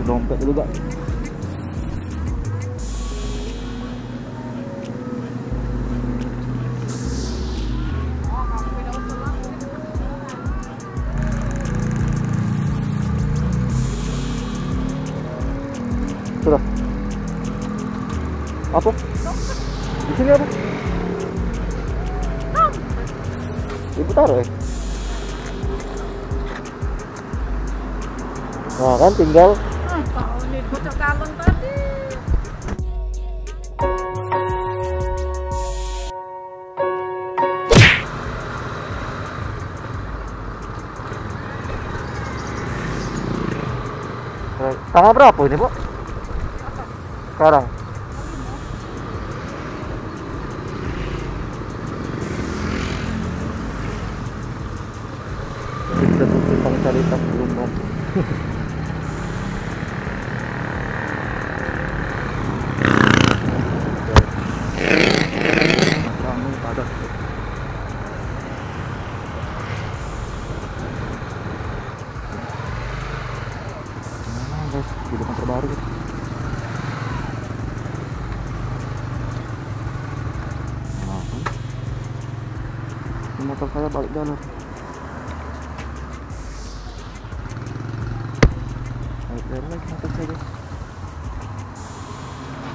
dompet dulu gak? Sudah. Apa? Di sini apa? Ibu taruh ya? Nah kan tinggal. Tahu nih bocor kaleng tadi. Tanggal berapa ini, Bu? Sekarang. Kita tentang cari tas belum mau. Kamu padat. Nah, guys, di depan terbaru. Motor saya balik jalur. Balik jalur lagi motor saya, guys.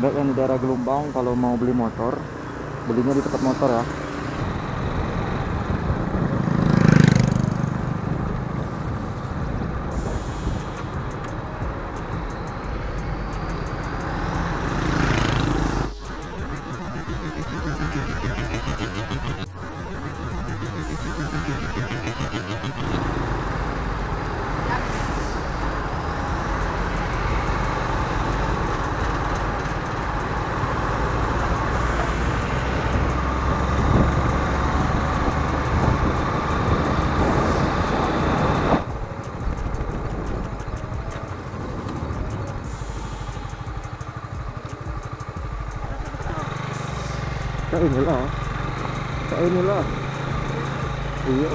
Baik, yang di daerah Gelombang kalau mau beli motor, belinya di tempat motor ya. Kayak inilah. Kayak inilah. Iya.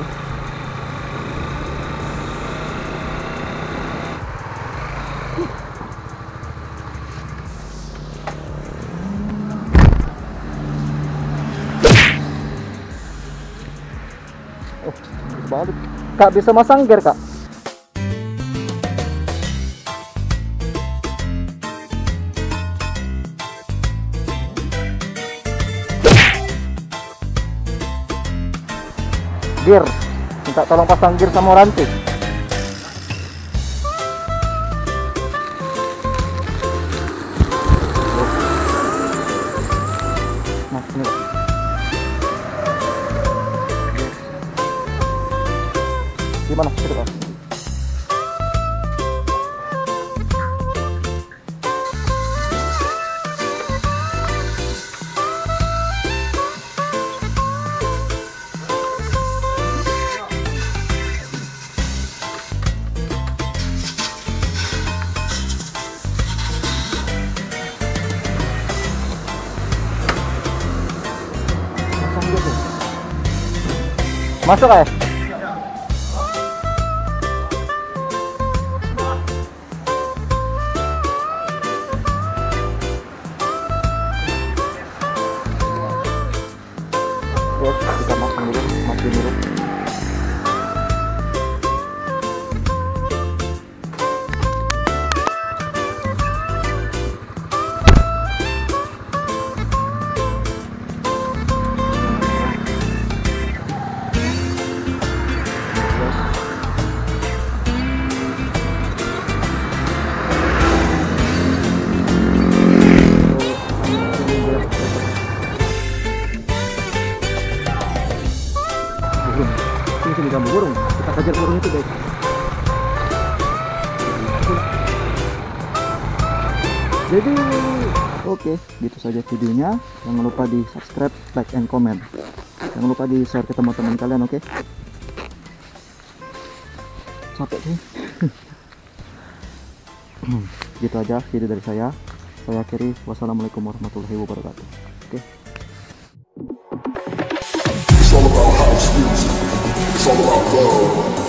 Oh, balik. Kak bisa masang gear, Kak? Gear, minta tolong pasang gear sama rantai. Nah, ini Pak. Gimana? Situ, Pak. Masuk ya? Yes, kita masuk dulu, masukin dulu. Sini kamu burung, kita kejar burung itu, guys. Jadi oke, gitu saja videonya. Jangan lupa di subscribe, like, and comment. Jangan lupa di share ke teman-teman kalian, oke? Capek sih. Gitu aja video dari saya. Saya akhiri. Wassalamualaikum warahmatullahi wabarakatuh. Oke. It's all about house music. It's all about love.